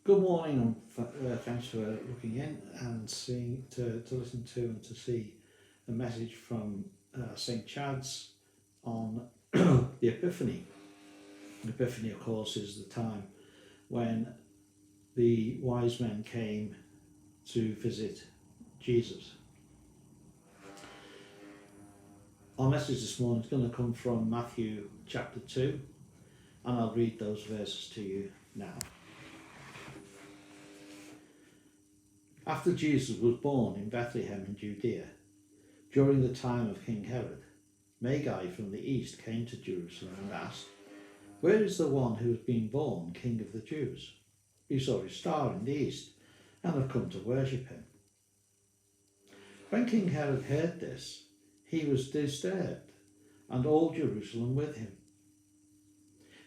Good morning, and thanks for looking in and to listen to and to see a message from St. Chad's on the Epiphany. Epiphany, of course, is the time when the wise men came to visit Jesus. Our message this morning is going to come from Matthew chapter 2, and I'll read those verses to you now. After Jesus was born in Bethlehem in Judea, during the time of King Herod, Magi from the east came to Jerusalem and asked, "Where is the one who has been born King of the Jews? We saw his star in the east and have come to worship him." When King Herod heard this, he was disturbed, and all Jerusalem with him.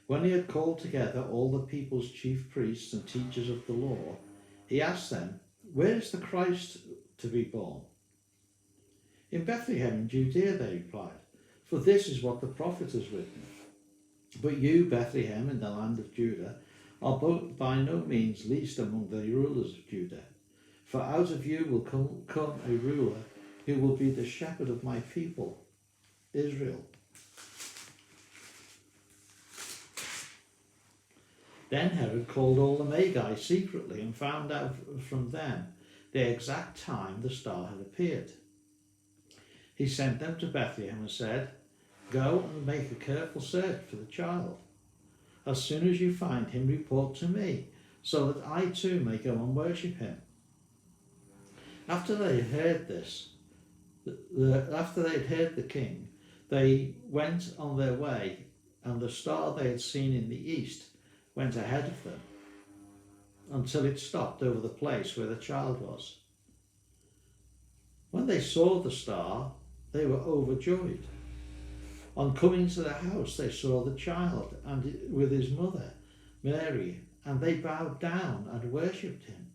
When he had called together all the people's chief priests and teachers of the law, he asked them, "Where is the Christ to be born?" "In Bethlehem in Judea," they replied, "for this is what the prophet has written. But you, Bethlehem, in the land of Judah, are by no means least among the rulers of Judah. For out of you will come a ruler who will be the shepherd of my people, Israel." Then Herod called all the Magi secretly and found out from them the exact time the star had appeared. He sent them to Bethlehem and said, "Go and make a careful search for the child. As soon as you find him, report to me, so that I too may go and worship him." After they had heard this, after they had heard the king, they went on their way, and the star they had seen in the east went ahead of them until it stopped over the place where the child was. When they saw the star, they were overjoyed. On coming to the house, they saw the child and with his mother, Mary, and they bowed down and worshipped him.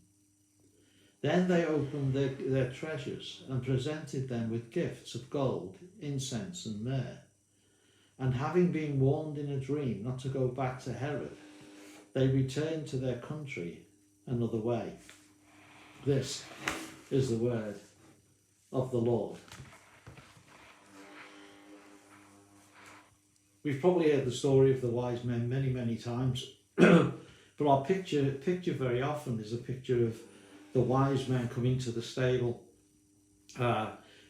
Then they opened their treasures and presented them with gifts of gold, incense, and myrrh. And having been warned in a dream not to go back to Herod, they returned to their country another way. This is the word of the Lord. We've probably heard the story of the wise men many, many times, but our picture very often is a picture of the wise men coming to the stable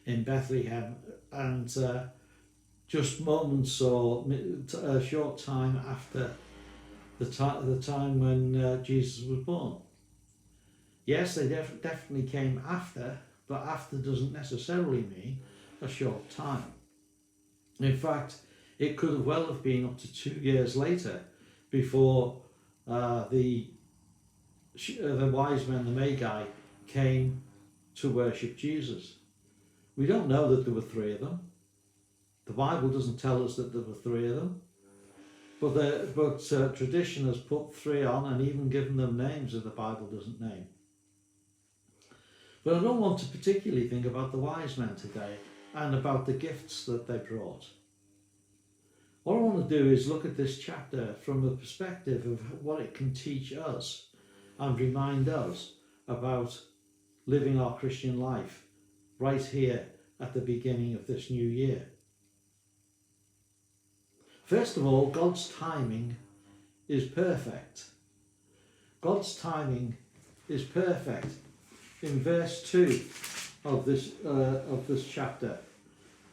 in Bethlehem, and just moments or a short time after the time when Jesus was born. Yes, they definitely came after, but after doesn't necessarily mean a short time. In fact, it could well have been up to 2 years later before the wise men, the Magi, came to worship Jesus. We don't know that there were 3 of them. The Bible doesn't tell us that there were 3 of them. But tradition has put 3 on and even given them names that the Bible doesn't name. But I don't want to particularly think about the wise men today and about the gifts that they brought. What I want to do is look at this chapter from the perspective of what it can teach us and remind us about living our Christian life right here at the beginning of this new year. First of all, God's timing is perfect. God's timing is perfect. In verse 2 of this chapter,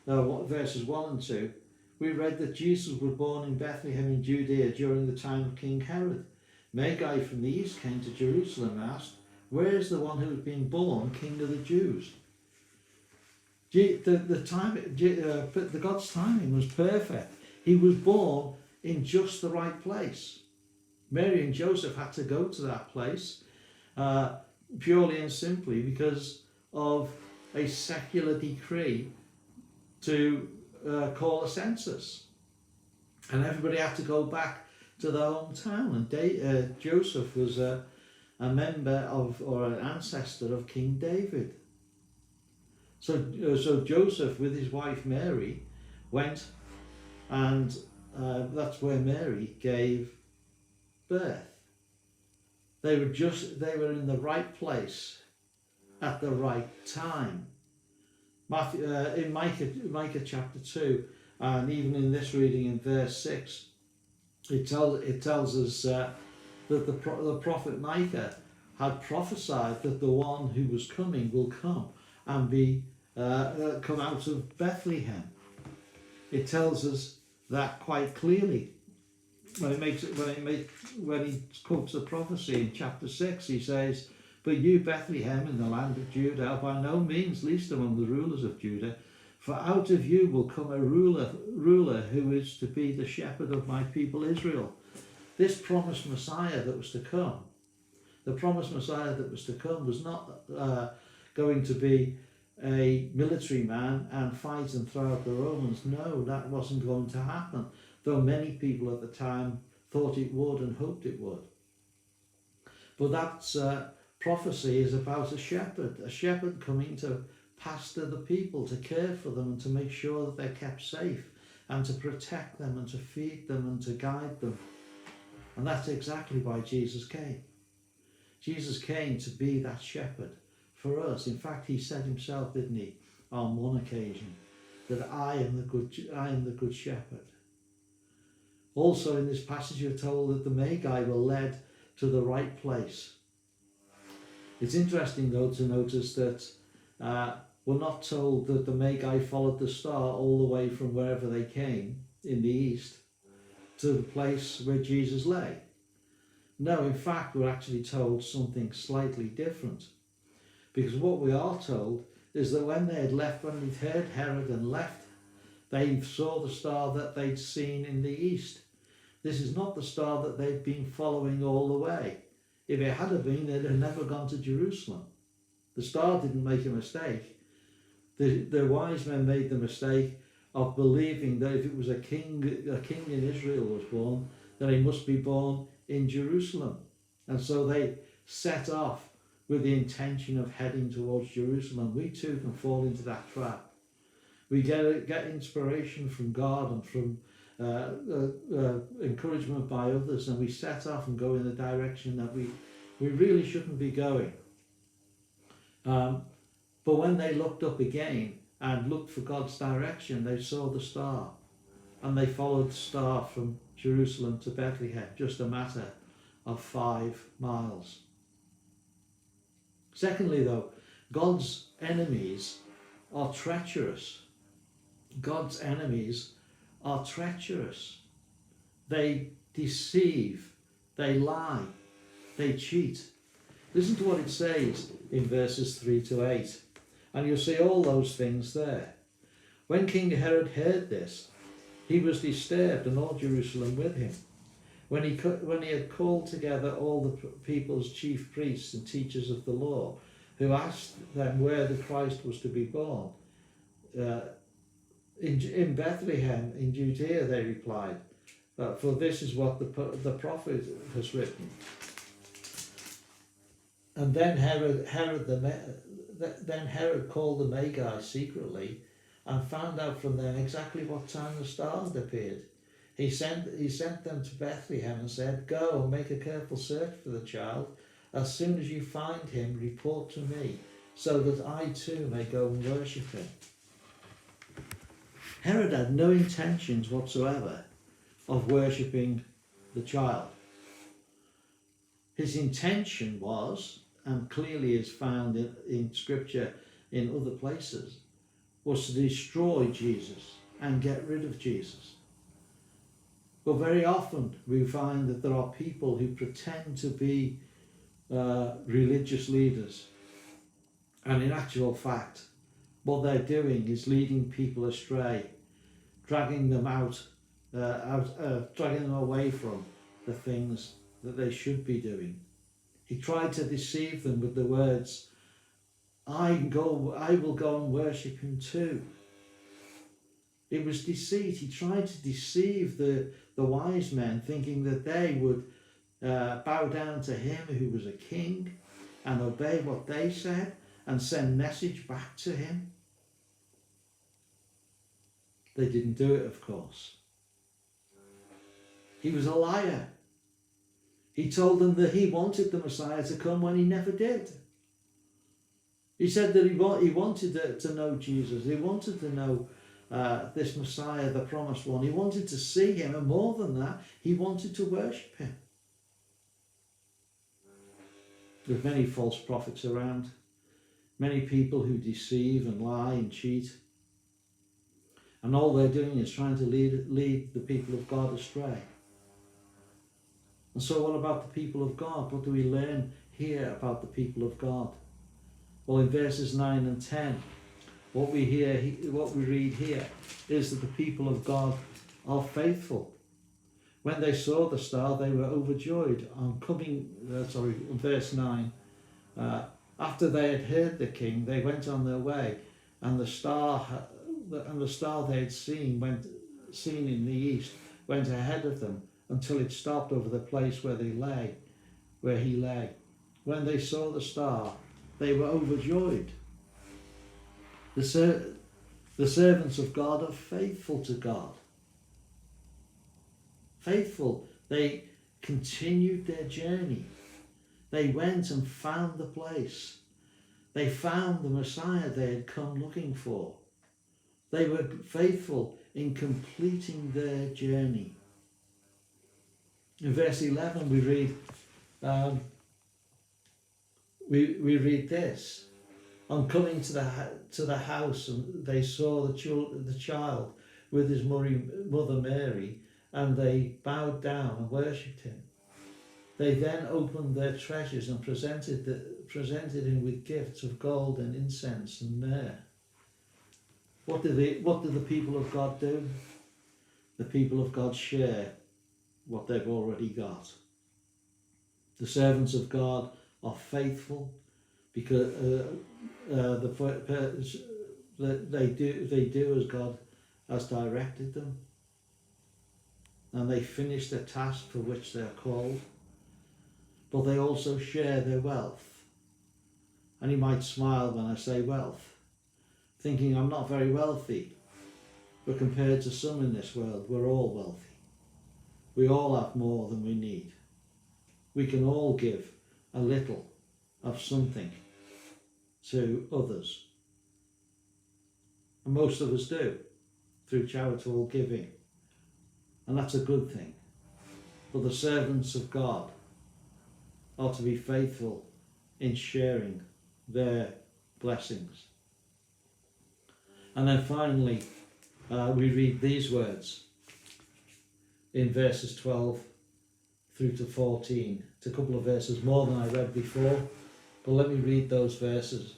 verses 1 and 2, we read that Jesus was born in Bethlehem in Judea during the time of King Herod. Magi from the east came to Jerusalem and asked, "Where is the one who has been born King of the Jews?" God's timing was perfect. He was born in just the right place. Mary and Joseph had to go to that place purely and simply because of a secular decree to call a census. And everybody had to go back to their hometown. And Joseph was a member of, or an ancestor of King David. So Joseph with his wife Mary went, and that's where Mary gave birth. They were in the right place at the right time. In Micah chapter 2, and even in this reading in verse 6, it tells us that the prophet Micah had prophesied that the one who was coming will come and be come out of Bethlehem. It tells us that quite clearly. When he quotes the prophecy in chapter 6, he says, "But you, Bethlehem, in the land of Judah, are by no means least among the rulers of Judah, for out of you will come a ruler who is to be the shepherd of my people Israel." This promised Messiah that was to come, was not going to be a military man and fight and throw out the Romans. No, that wasn't going to happen, though many people at the time thought it would and hoped it would. But that prophecy is about a shepherd coming to pastor the people, to care for them and to make sure that they're kept safe and to protect them and to feed them and to guide them. And that's exactly why Jesus came. Jesus came to be that shepherd for us. In fact, he said himself, didn't he, on one occasion, that I am the good shepherd. Also in this passage you're told that the Magi were led to the right place. It's interesting though to notice that we're not told that the Magi followed the star all the way from wherever they came in the east to the place where Jesus lay. No, in fact we're actually told something slightly different. Because what we are told is that when they'd heard Herod and left, they saw the star that they'd seen in the east. This is not the star that they'd been following all the way. If it had been, they'd have never gone to Jerusalem. The star didn't make a mistake. The wise men made the mistake of believing that if it was a king in Israel was born, then he must be born in Jerusalem. And so they set off with the intention of heading towards Jerusalem. We too can fall into that trap. We get inspiration from God and from encouragement by others, and we set off and go in the direction that we really shouldn't be going. But when they looked up again and looked for God's direction, they saw the star, and they followed the star from Jerusalem to Bethlehem, just a matter of 5 miles. Secondly, though, God's enemies are treacherous. God's enemies are treacherous. They deceive, they lie, they cheat. Listen to what it says in verses 3 to 8, and you'll see all those things there. When King Herod heard this, he was disturbed, and all Jerusalem with him. When he had called together all the people's chief priests and teachers of the law, who asked them where the Christ was to be born. In Bethlehem, in Judea, they replied, for this is what the prophet has written. And then Herod called the Magi secretly and found out from them exactly what time the star had appeared. He sent them to Bethlehem and said, "Go and make a careful search for the child. As soon as you find him, report to me, so that I too may go and worship him." Herod had no intentions whatsoever of worshipping the child. His intention was, and clearly is found in scripture in other places, was to destroy Jesus and get rid of Jesus. But very often we find that there are people who pretend to be religious leaders, and in actual fact what they're doing is leading people astray, dragging them dragging them away from the things that they should be doing. He tried to deceive them with the words, I will go and worship him too. It was deceit. He tried to deceive the wise men, thinking that they would bow down to him who was a king and obey what they said and send message back to him. They didn't do it, of course. He was a liar. He told them that he wanted the Messiah to come when he never did. He said that he wanted to know Jesus. He wanted to know this Messiah, the promised one. He wanted to see him, and more than that, he wanted to worship him. There's many false prophets around, many people who deceive and lie and cheat. And all they're doing is trying to lead the people of God astray. And so what about the people of God? What do we learn here about the people of God? Well, in verses 9 and 10, what we read here is that the people of God are faithful. When they saw the star, they were overjoyed. In verse 9, after they had heard the king, they went on their way, and the star they had seen in the east went ahead of them until it stopped over the place where he lay. When they saw the star, they were overjoyed. The servants of God are faithful to God. Faithful. They continued their journey. They went and found the place. They found the Messiah they had come looking for. They were faithful in completing their journey. In verse 11 we read this. On coming to the house, and they saw the child with his mother Mary, and they bowed down and worshipped him. They then opened their treasures and presented him with gifts of gold and incense and myrrh. What do the people of God do? The people of God share what they've already got. The servants of God are faithful because they do as God has directed them, and they finish the task for which they are called. But they also share their wealth. And you might smile when I say wealth, thinking I'm not very wealthy, but compared to some in this world, we're all wealthy. We all have more than we need. We can all give a little of something to others. And most of us do, through charitable giving. And that's a good thing. But the servants of God are to be faithful in sharing their blessings. And then finally, we read these words in verses 12 through to 14. It's a couple of verses more than I read before, but let me read those verses.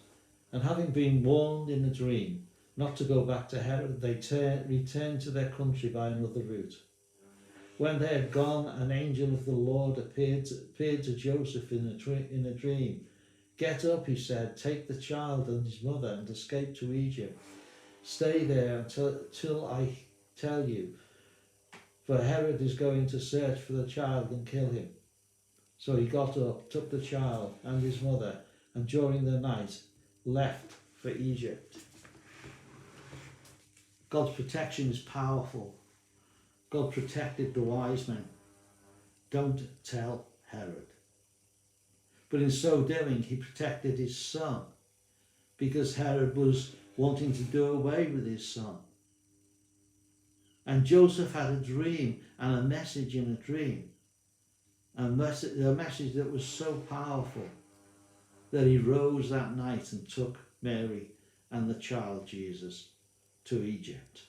And having been warned in a dream not to go back to Herod, they returned to their country by another route. When they had gone, an angel of the Lord appeared to Joseph in a dream. Get up, he said, take the child and his mother and escape to Egypt. Stay there until I tell you, for Herod is going to search for the child and kill him. So he got up, took the child and his mother, and during the night left for Egypt. God's protection is powerful. God protected the wise men. Don't tell Herod. But in so doing, he protected his son, because Herod was wanting to do away with his son. And Joseph had a dream and a message in a dream. A message that was so powerful that he rose that night and took Mary and the child Jesus to Egypt,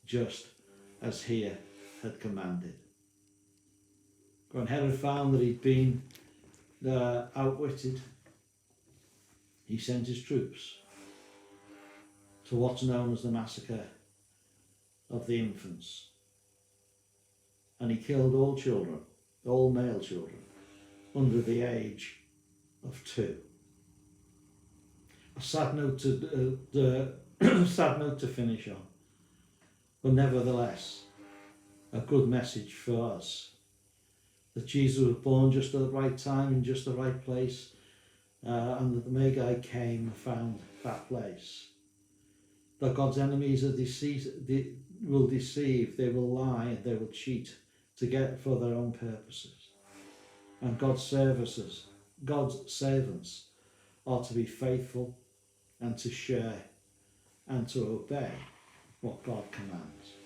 just as he had commanded. When Herod found that he'd been outwitted, he sent his troops to what's known as the massacre of the infants. And he killed all children, all male children, under the age of 2. A sad note to finish on, but nevertheless, a good message for us. That Jesus was born just at the right time in just the right place, and that the Magi came and found that place. That God's enemies will deceive, they will lie, and they will cheat to get for their own purposes. And God's servants are to be faithful and to share and to obey what God commands.